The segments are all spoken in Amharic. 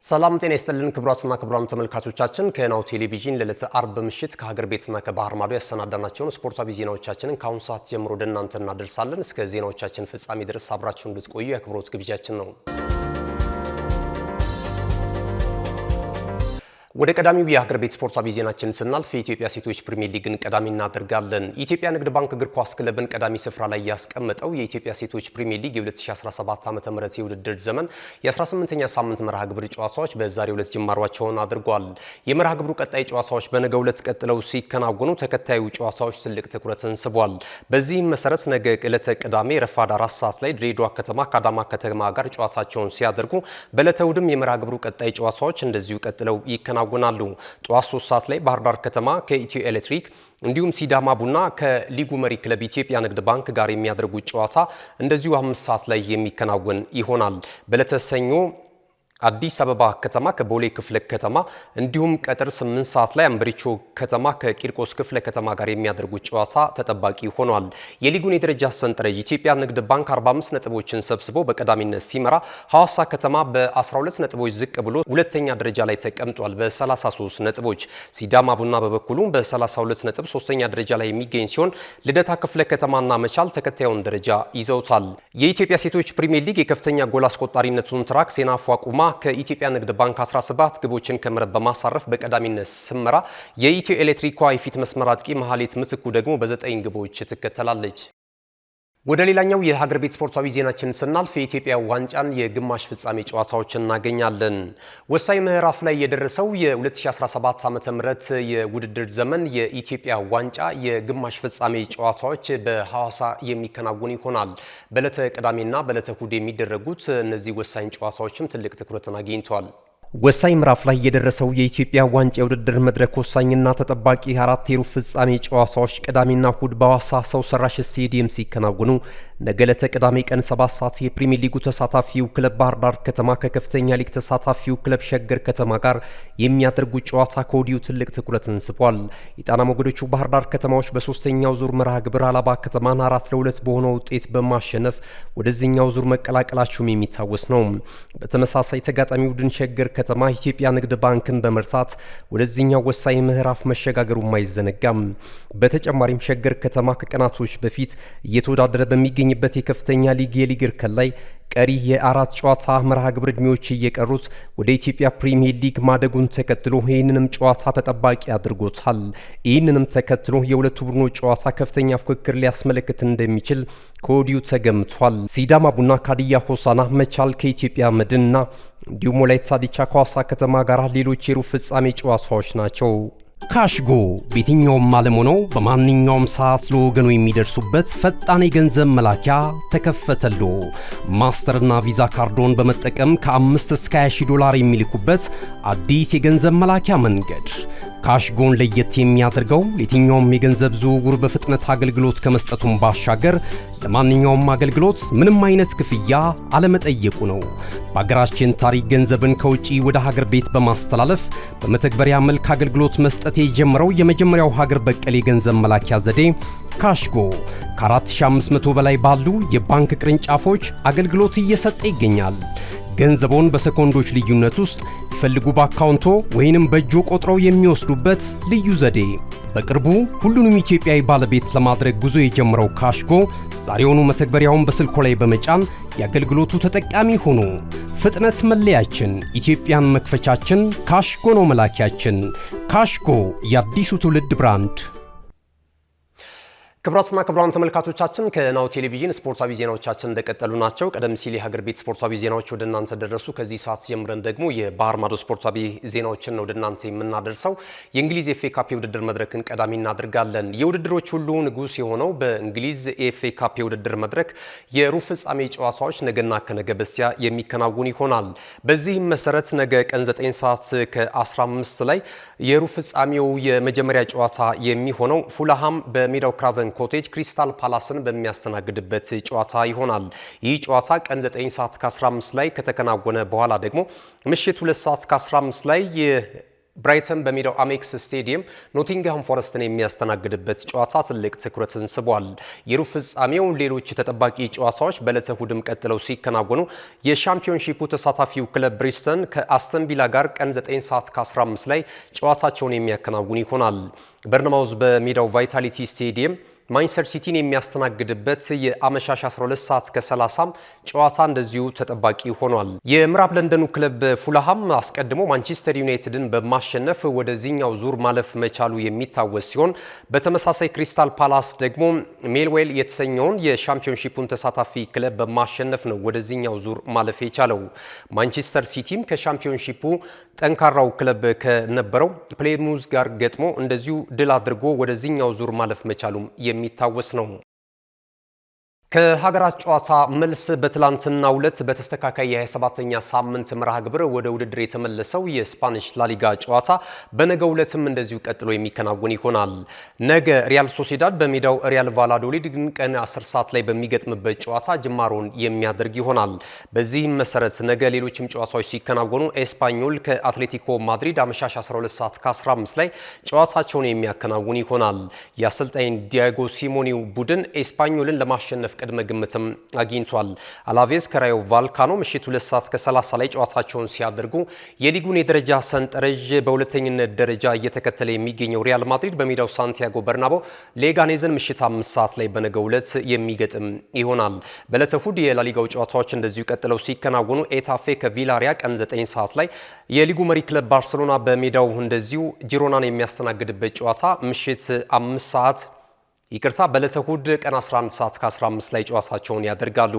ሰላም ጤና ይስጥልን ክቡራትና ክቡራን ተመልካቾቻችን ከናሁ ቴሌቪዥን ለዕለተ አርብ ምሽት ከሀገር ቤትና ከባህር ማዶ ያሰናዳናቸውን ስፖርታዊ ዜናዎቻችንን ከአሁን ሰዓት ጀምሮ ወደ እናንተ እናደርሳለን። እስከ ዜናዎቻችን ፍጻሜ ድረስ አብራችሁን እንድትቆዩ የአክብሮት ግብዣችን ነው። ወደ ቀዳሚው የሀገር ቤት ስፖርታዊ ዜናችን ስናልፍ የኢትዮጵያ ሴቶች ፕሪሚየር ሊግን ቀዳሚ እናደርጋለን። የኢትዮጵያ ንግድ ባንክ እግር ኳስ ክለብን ቀዳሚ ስፍራ ላይ ያስቀመጠው የኢትዮጵያ ሴቶች ፕሪሚየር ሊግ የ2017 ዓ.ም የውድድር ዘመን የ18ኛ ሳምንት መርሃ ግብር ጨዋታዎች በዛሬው ዕለት ጅማሯቸውን አድርጓል። የመርሃ ግብሩ ቀጣይ ጨዋታዎች በነገው ዕለት ቀጥለው ሲከናወኑ ተከታዩ ጨዋታዎች ትልቅ ትኩረትን ስቧል። በዚህም መሰረት ነገ ዕለተ ቅዳሜ ረፋድ 4 ሰዓት ላይ ድሬዳዋ ከተማ ከአዳማ ከተማ ጋር ጨዋታቸውን ሲያደርጉ በዕለተ እሁድም የመርሃ ግብሩ ቀጣይ ጨዋታዎች እንደዚሁ ቀጥለው ይከናወናሉ። ጠዋት 3 ሰዓት ላይ ባህር ዳር ከተማ ከኢትዮ ኤሌክትሪክ እንዲሁም ሲዳማ ቡና ከሊጉ መሪ ክለብ ኢትዮጵያ ንግድ ባንክ ጋር የሚያደርጉት ጨዋታ እንደዚሁ 5 ሰዓት ላይ የሚከናወን ይሆናል። በዕለተ ሰኞ አዲስ አበባ ከተማ ከቦሌ ክፍለ ከተማ እንዲሁም ቀጥር 8 ሰዓት ላይ አምበሪቾ ከተማ ከቂርቆስ ክፍለ ከተማ ጋር የሚያደርጉት ጨዋታ ተጠባቂ ሆኗል። የሊጉን የደረጃ ሰንጠረዥ ኢትዮጵያ ንግድ ባንክ 45 ነጥቦችን ሰብስቦ በቀዳሚነት ሲመራ ሐዋሳ ከተማ በ12 ነጥቦች ዝቅ ብሎ ሁለተኛ ደረጃ ላይ ተቀምጧል በ33 ነጥቦች። ሲዳማ ቡና በበኩሉ በ32 ነጥብ ሶስተኛ ደረጃ ላይ የሚገኝ ሲሆን ልደታ ክፍለ ከተማና መቻል ተከታዩን ደረጃ ይዘውታል። የኢትዮጵያ ሴቶች ፕሪሚየር ሊግ የከፍተኛ ጎል አስቆጣሪነቱን ትራክ ሴናፉ አቁማ ከኢትዮጵያ ንግድ ባንክ 17 ግቦችን ከመረብ በማሳረፍ በቀዳሚነት ስመራ የኢትዮ ኤሌክትሪክ የፊት መስመር አጥቂ መሐሌት ምትኩ ደግሞ በ9 ግቦች ትከተላለች። ወደ ሌላኛው የሀገር ቤት ስፖርታዊ ዜናችን ስናልፍ የኢትዮጵያ ዋንጫን የግማሽ ፍጻሜ ጨዋታዎችን እናገኛለን። ወሳኝ ምዕራፍ ላይ የደረሰው የ2017 ዓ.ም የውድድር ዘመን የኢትዮጵያ ዋንጫ የግማሽ ፍጻሜ ጨዋታዎች በሐዋሳ የሚከናወኑ ይሆናል። በዕለተ ቅዳሜና በዕለተ እሁድ የሚደረጉት እነዚህ ወሳኝ ጨዋታዎችም ትልቅ ትኩረትን አግኝተዋል። ወሳኝ ምዕራፍ ላይ የደረሰው የኢትዮጵያ ዋንጫ የውድድር መድረክ ወሳኝና ተጠባቂ 4 የሩብ ፍጻሜ ጨዋታዎች ቅዳሜና እሁድ በሐዋሳ ሰው ሰራሽ ስቴዲየም ሲከናወኑ ነገ ዕለተ ቅዳሜ ቀን 7 ሰዓት የፕሪሚየር ሊጉ ተሳታፊው ክለብ ባህር ዳር ከተማ ከከፍተኛ ሊግ ተሳታፊው ክለብ ሸገር ከተማ ጋር የሚያደርጉት ጨዋታ ከወዲሁ ትልቅ ትኩረትን ስቧል። የጣና ሞገዶቹ ባህር ዳር ከተማዎች በሶስተኛው ዙር መርሃ ግብር አላባ ከተማን 4-2 በሆነ ውጤት በማሸነፍ ወደዚህኛው ዙር መቀላቀላቸውም የሚታወስ ነው። በተመሳሳይ ተጋጣሚው ቡድን ሸገር ከተማ ኢትዮጵያ ንግድ ባንክን በመርሳት ወደዚህኛው ወሳኝ ምዕራፍ መሸጋገሩም አይዘነጋም። በተጨማሪም ሸገር ከተማ ከቀናቶች በፊት እየተወዳደረ በሚገኝበት የከፍተኛ ሊግ የሊግ እርከን ላይ ቀሪ የአራት ጨዋታ መርሃ ግብር ዕድሜዎች እየቀሩት ወደ ኢትዮጵያ ፕሪሚየር ሊግ ማደጉን ተከትሎ ይህንንም ጨዋታ ተጠባቂ አድርጎታል። ይህንንም ተከትሎ የሁለቱ ቡድኖች ጨዋታ ከፍተኛ ፉክክር ሊያስመለክት እንደሚችል ከወዲሁ ተገምቷል። ሲዳማ ቡና ከሀዲያ ሆሳዕና፣ መቻል ከኢትዮጵያ መድንና እንዲሁም ወላይታ ዲቻ ከሐዋሳ ከተማ ጋር ሌሎች የሩብ ፍጻሜ ጨዋታዎች ናቸው። ካሽጎ በየትኛውም ዓለም ሆነው በማንኛውም ሰዓት ለወገኑ የሚደርሱበት ፈጣን የገንዘብ መላኪያ ተከፈተሎ። ማስተርና ቪዛ ካርዶን በመጠቀም ከ5 እስከ 20 ዶላር የሚልኩበት አዲስ የገንዘብ መላኪያ መንገድ። ካሽጎን ለየት የሚያደርገው የትኛውም የገንዘብ ዝውውር በፍጥነት አገልግሎት ከመስጠቱም ባሻገር ለማንኛውም አገልግሎት ምንም አይነት ክፍያ አለመጠየቁ ነው። በሀገራችን ታሪክ ገንዘብን ከውጪ ወደ ሀገር ቤት በማስተላለፍ በመተግበሪያ መልክ አገልግሎት መስጠት የጀመረው የመጀመሪያው ሀገር በቀል የገንዘብ መላኪያ ዘዴ ካሽጎ ከ4500 በላይ ባሉ የባንክ ቅርንጫፎች አገልግሎት እየሰጠ ይገኛል። ገንዘቦን በሰኮንዶች ልዩነት ውስጥ ይፈልጉ በአካውንቶ ወይንም በእጆ ቆጥረው የሚወስዱበት ልዩ ዘዴ። በቅርቡ ሁሉንም ኢትዮጵያዊ ባለቤት ለማድረግ ጉዞ የጀመረው ካሽጎ ዛሬውኑ መተግበሪያውን በስልኮ ላይ በመጫን የአገልግሎቱ ተጠቃሚ ሆኑ። ፍጥነት መለያችን፣ ኢትዮጵያን መክፈቻችን፣ ካሽጎ ነው መላኪያችን። ካሽጎ የአዲሱ ትውልድ ብራንድ። ክቡራትና ክቡራን ተመልካቾቻችን ከናሁ ቴሌቪዥን ስፖርታዊ ዜናዎቻችን እንደቀጠሉ ናቸው። ቀደም ሲል የሀገር ቤት ስፖርታዊ ዜናዎች ወደ እናንተ ደረሱ። ከዚህ ሰዓት ጀምረን ደግሞ የባህር ማዶ ስፖርታዊ ዜናዎችን ነው ወደ እናንተ የምናደርሰው። የእንግሊዝ ኤፍኤ ካፕ የውድድር መድረክን ቀዳሚ እናደርጋለን። የውድድሮች ሁሉ ንጉስ የሆነው በእንግሊዝ ኤፍኤ ካፕ የውድድር መድረክ የሩብ ፍጻሜ ጨዋታዎች ነገና ከነገ በስቲያ የሚከናወኑ ይሆናል። በዚህም መሰረት ነገ ቀን 9 ሰዓት ከ15 ላይ የሩብ ፍጻሜው የመጀመሪያ ጨዋታ የሚሆነው ፉልሃም በሜዳው ክራቨን ኮቴጅ ክሪስታል ፓላስን በሚያስተናግድበት ጨዋታ ይሆናል። ይህ ጨዋታ ቀን 9 ሰዓት ከ15 ላይ ከተከናወነ በኋላ ደግሞ ምሽት 2 ሰዓት ከ15 ላይ ብራይተን በሜዳው አሜክስ ስቴዲየም ኖቲንግሃም ፎረስትን የሚያስተናግድበት ጨዋታ ትልቅ ትኩረትን ስቧል። የሩብ ፍጻሜው ሌሎች ተጠባቂ ጨዋታዎች በዕለተ እሁድም ቀጥለው ሲከናወኑ የሻምፒዮንሺፑ ተሳታፊው ክለብ ብሪስተን ከአስተን ቪላ ጋር ቀን 9 ሰዓት ከ15 ላይ ጨዋታቸውን የሚያከናውን ይሆናል። በርንማውዝ በሜዳው ቫይታሊቲ ስቴዲየም ማንቸስተር ሲቲን የሚያስተናግድበት የአመሻሽ 12 ሰዓት ከ30 ጨዋታ እንደዚሁ ተጠባቂ ሆኗል። የምዕራብ ለንደኑ ክለብ ፉልሃም አስቀድሞ ማንቸስተር ዩናይትድን በማሸነፍ ወደዚህኛው ዙር ማለፍ መቻሉ የሚታወስ ሲሆን በተመሳሳይ ክሪስታል ፓላስ ደግሞ ሜልዌል የተሰኘውን የሻምፒዮንሺፑን ተሳታፊ ክለብ በማሸነፍ ነው ወደዚህኛው ዙር ማለፍ የቻለው። ማንቸስተር ሲቲም ከሻምፒዮንሺፑ ጠንካራው ክለብ ከነበረው ፕሌሙዝ ጋር ገጥሞ እንደዚሁ ድል አድርጎ ወደዚህኛው ዙር ማለፍ መቻሉም የሚታወስ ነው። ከሀገራት ጨዋታ መልስ በትላንትናው ዕለት በተስተካካይ የ27ኛ ሳምንት መርሃ ግብር ወደ ውድድር የተመለሰው የስፓኒሽ ላሊጋ ጨዋታ በነገው ዕለትም እንደዚሁ ቀጥሎ የሚከናወን ይሆናል። ነገ ሪያል ሶሲዳድ በሜዳው ሪያል ቫላዶሊድ ቀን 10 ሰዓት ላይ በሚገጥምበት ጨዋታ ጅማሮን የሚያደርግ ይሆናል። በዚህም መሰረት ነገ ሌሎችም ጨዋታዎች ሲከናወኑ ኤስፓኞል ከአትሌቲኮ ማድሪድ አመሻሽ 12 ሰዓት ከ15 ላይ ጨዋታቸውን የሚያከናውን ይሆናል። የአሰልጣኝ ዲያጎ ሲሞኔው ቡድን ኤስፓኞልን ለማሸነፍ ቅድመ ግምትም አግኝቷል። አላቬዝ ከራዮ ቫልካኖ ምሽት 2 ሰዓት ከ30 ላይ ጨዋታቸውን ሲያደርጉ የሊጉን የደረጃ ሰንጠረዥ በሁለተኝነት ደረጃ እየተከተለ የሚገኘው ሪያል ማድሪድ በሜዳው ሳንቲያጎ በርናቦ ሌጋኔዝን ምሽት 5 ሰዓት ላይ በነገው ዕለት የሚገጥም ይሆናል። በዕለተ እሁድ የላሊጋው ጨዋታዎች እንደዚሁ ቀጥለው ሲከናወኑ ኤታፌ ከቪላሪያ ቀን 9 ሰዓት ላይ፣ የሊጉ መሪ ክለብ ባርሴሎና በሜዳው እንደዚሁ ጂሮናን የሚያስተናግድበት ጨዋታ ምሽት 5 ሰዓት በዕለተ እሁድ ቀን 11 ሰዓት ከ15 ላይ ጨዋታቸውን ያደርጋሉ።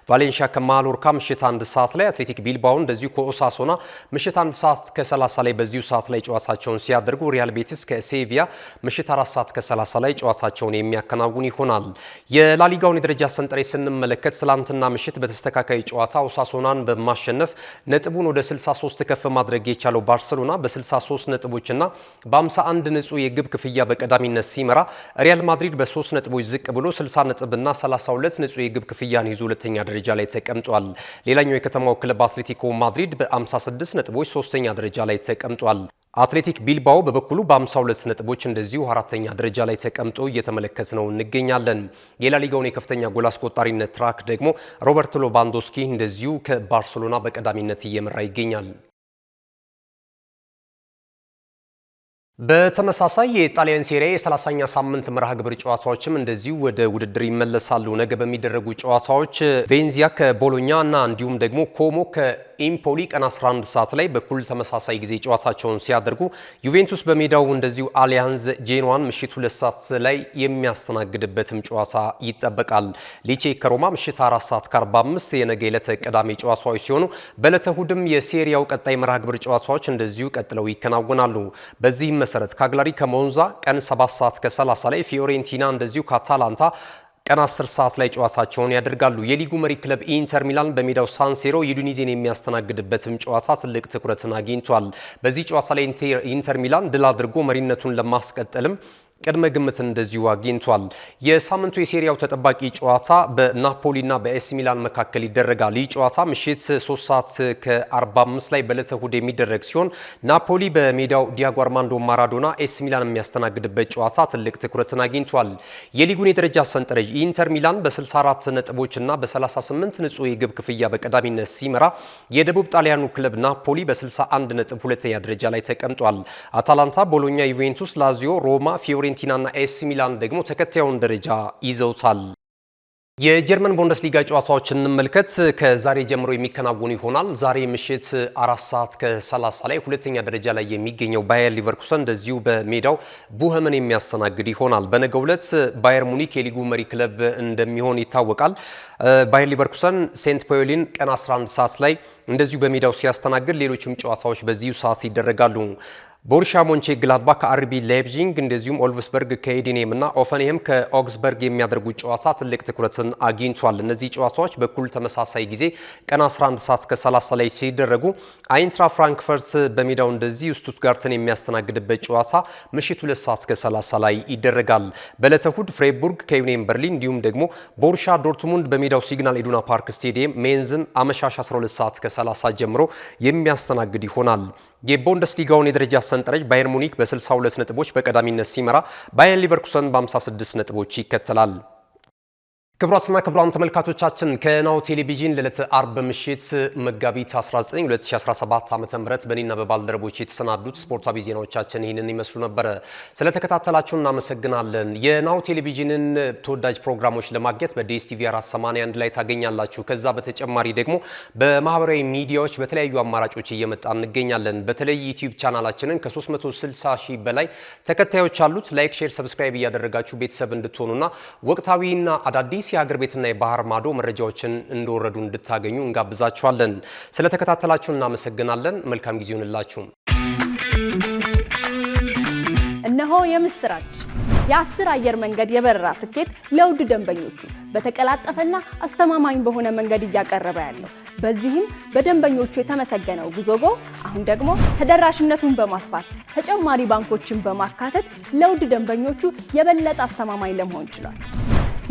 ቫሌንሺያ ከማሎርካ ምሽት 1 ሰዓት ላይ፣ አትሌቲክ ቢልባኦ እንደዚሁ ከኦሳሶና ምሽት 1 ሰዓት ከ30 ላይ በዚሁ ሰዓት ላይ ጨዋታቸውን ሲያደርጉ፣ ሪያል ቤቲስ ከሴቪያ ምሽት 4 ሰዓት ከ30 ላይ ጨዋታቸውን የሚያከናውን ይሆናል። የላሊጋውን የደረጃ ሰንጠረዥ ስንመለከት ትላንትና ምሽት በተስተካካይ ጨዋታ ኦሳሶናን በማሸነፍ ነጥቡን ወደ 63 ከፍ ማድረግ የቻለው ባርሴሎና በ63 ነጥቦችና በ51 ንጹህ የግብ ክፍያ በቀዳሚነት ሲመራ፣ ሪያል ማድሪድ በ3 ነጥቦች ዝቅ ብሎ 60 ነጥብና 32 ንጹህ የግብ ክፍያን ይዞ ሁለተኛ ደረጃ ላይ ተቀምጧል። ሌላኛው የከተማው ክለብ አትሌቲኮ ማድሪድ በ56 ነጥቦች ሶስተኛ ደረጃ ላይ ተቀምጧል። አትሌቲክ ቢልባኦ በበኩሉ በ52 ነጥቦች እንደዚሁ አራተኛ ደረጃ ላይ ተቀምጦ እየተመለከት ነው እንገኛለን። የላሊጋውን የከፍተኛ ጎል አስቆጣሪነት ትራክ ደግሞ ሮበርት ሌቫንዶስኪ እንደዚሁ ከባርሴሎና በቀዳሚነት እየመራ ይገኛል። በተመሳሳይ የጣሊያን ሴሪያ የ30ኛ ሳምንት መርሃ ግብር ጨዋታዎችም እንደዚሁ ወደ ውድድር ይመለሳሉ። ነገ በሚደረጉ ጨዋታዎች ቬንዚያ ከቦሎኛ እና እንዲሁም ደግሞ ኮሞ ከኢምፖሊ ቀን 11 ሰዓት ላይ በኩል ተመሳሳይ ጊዜ ጨዋታቸውን ሲያደርጉ፣ ዩቬንቱስ በሜዳው እንደዚሁ አሊያንዝ ጄኗን ምሽት 2 ሰዓት ላይ የሚያስተናግድበትም ጨዋታ ይጠበቃል። ሊቼ ከሮማ ምሽት 4 ሰዓት ከ45 የነገ ዕለተ ቅዳሜ ጨዋታዎች ሲሆኑ፣ በዕለተ እሁድም የሴሪያው ቀጣይ መርሃ ግብር ጨዋታዎች እንደዚሁ ቀጥለው ይከናወናሉ። በዚህም መሰረት ካግላሪ ከሞንዛ ቀን 7 ሰዓት ከ30 ላይ፣ ፊዮሬንቲና እንደዚሁ ከአታላንታ ቀን 10 ሰዓት ላይ ጨዋታቸውን ያደርጋሉ። የሊጉ መሪ ክለብ ኢንተር ሚላን በሜዳው ሳንሴሮ ዩዲኒዜን የሚያስተናግድበትም ጨዋታ ትልቅ ትኩረትን አግኝቷል። በዚህ ጨዋታ ላይ ኢንተር ሚላን ድል አድርጎ መሪነቱን ለማስቀጠልም ቅድመ ግምትን እንደዚሁ አግኝቷል። የሳምንቱ የሴሪያው ተጠባቂ ጨዋታ በናፖሊና በኤሲ ሚላን መካከል ይደረጋል። ይህ ጨዋታ ምሽት 3 ሰዓት ከ45 ላይ በዕለተ እሁድ የሚደረግ ሲሆን ናፖሊ በሜዳው ዲያጎ አርማንዶ ማራዶና ኤሲ ሚላን የሚያስተናግድበት ጨዋታ ትልቅ ትኩረትን አግኝቷል። የሊጉን የደረጃ ሰንጠረዥ ኢንተር ሚላን በ64 ነጥቦችና በ38 ንጹህ የግብ ክፍያ በቀዳሚነት ሲመራ፣ የደቡብ ጣሊያኑ ክለብ ናፖሊ በ61 ነጥብ ሁለተኛ ደረጃ ላይ ተቀምጧል። አታላንታ፣ ቦሎኛ፣ ዩቬንቱስ፣ ላዚዮ፣ ሮማ፣ ፊዮሬንቲና እና ኤሲ ሚላን ደግሞ ተከታዩን ደረጃ ይዘውታል። የጀርመን ቡንደስሊጋ ጨዋታዎችን እንመልከት። ከዛሬ ጀምሮ የሚከናወኑ ይሆናል። ዛሬ ምሽት 4 ሰዓት ከ30 ላይ ሁለተኛ ደረጃ ላይ የሚገኘው ባየር ሊቨርኩሰን እንደዚሁ በሜዳው ቡኸምን የሚያስተናግድ ይሆናል። በነገው ዕለት ባየር ሙኒክ የሊጉ መሪ ክለብ እንደሚሆን ይታወቃል። ባየር ሊቨርኩሰን ሴንት ፖዮሊን ቀን 11 ሰዓት ላይ እንደዚሁ በሜዳው ሲያስተናግድ፣ ሌሎችም ጨዋታዎች በዚሁ ሰዓት ይደረጋሉ። ቦሩሺያ ሞንቼ ግላድባክ ከአርቢ ላይፕዚግ እንደዚሁም ኦልቭስበርግ ከኤዲኔም እና ኦፈንሄም ከኦግስበርግ የሚያደርጉት ጨዋታ ትልቅ ትኩረትን አግኝቷል። እነዚህ ጨዋታዎች በኩል ተመሳሳይ ጊዜ ቀን 11 ሰዓት ከ30 ላይ ሲደረጉ፣ አይንትራ ፍራንክፈርት በሜዳው እንደዚሁ ስቱትጋርትን የሚያስተናግድበት ጨዋታ ምሽት 2 ሰዓት ከ30 ላይ ይደረጋል። በዕለተ እሁድ ፍሬቡርግ ከዩኒየን በርሊን እንዲሁም ደግሞ ቦሩሺያ ዶርትሙንድ በሜዳው ሲግናል ኢዱና ፓርክ ስቴዲየም ሜንዝን አመሻሽ 12 ሰዓት ከ30 ጀምሮ የሚያስተናግድ ይሆናል። የቡንደስሊጋውን የደረጃ ሰንጠረዥ ባየር ሙኒክ በ62 ነጥቦች በቀዳሚነት ሲመራ ባየር ሊቨርኩሰን በ56 ነጥቦች ይከተላል። ክቡራትና ክቡራን ተመልካቾቻችን ከናሁ ቴሌቪዥን ለዕለተ አርብ ምሽት መጋቢት 19 2017 ዓ.ም በእኔና በባልደረቦች የተሰናዱት ስፖርታዊ ዜናዎቻችን ይህንን ይመስሉ ነበር። ስለተከታተላችሁ እናመሰግናለን። የናሁ ቴሌቪዥንን ተወዳጅ ፕሮግራሞች ለማግኘት በዲኤስቲቪ 481 ላይ ታገኛላችሁ። ከዛ በተጨማሪ ደግሞ በማህበራዊ ሚዲያዎች በተለያዩ አማራጮች እየመጣ እንገኛለን። በተለይ ዩቲዩብ ቻናላችንን ከ360 ሺህ በላይ ተከታዮች አሉት። ላይክ፣ ሼር፣ ሰብስክራይብ እያደረጋችሁ ቤተሰብ እንድትሆኑና ወቅታዊና አዳዲስ የሀገር ቤትና የባህር ማዶ መረጃዎችን እንደወረዱ እንድታገኙ እንጋብዛችኋለን። ስለተከታተላችሁ እናመሰግናለን። መልካም ጊዜ ይሁንላችሁ። እነሆ የምስራች! የ10 አየር መንገድ የበረራ ትኬት ለውድ ደንበኞቹ በተቀላጠፈና አስተማማኝ በሆነ መንገድ እያቀረበ ያለው። በዚህም በደንበኞቹ የተመሰገነው ጉዞጎ አሁን ደግሞ ተደራሽነቱን በማስፋት ተጨማሪ ባንኮችን በማካተት ለውድ ደንበኞቹ የበለጠ አስተማማኝ ለመሆን ችሏል።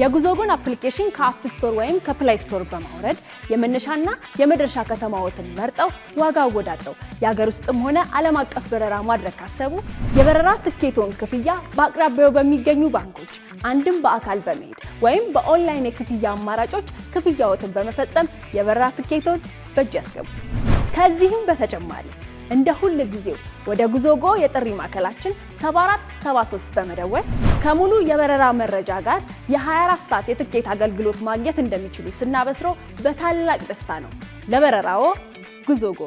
የጉዞጎን አፕሊኬሽን ከአፕ ስቶር ወይም ከፕላይ ስቶር በማውረድ የመነሻና የመድረሻ ከተማዎትን መርጠው ዋጋ አወዳድረው የሀገር ውስጥም ሆነ ዓለም አቀፍ በረራ ማድረግ ካሰቡ የበረራ ትኬቶን ክፍያ በአቅራቢያው በሚገኙ ባንኮች አንድም በአካል በመሄድ ወይም በኦንላይን የክፍያ አማራጮች ክፍያዎትን በመፈጸም የበረራ ትኬቶን በእጅ ያስገቡ። ከዚህም በተጨማሪ እንደ ሁሉ ጊዜው ወደ ጉዞጎ የጥሪ ማዕከላችን 7473 በመደወል ከሙሉ የበረራ መረጃ ጋር የ24 ሰዓት የትኬት አገልግሎት ማግኘት እንደሚችሉ ስናበስሮ በታላቅ ደስታ ነው። ለበረራዎ ጉዞጎ!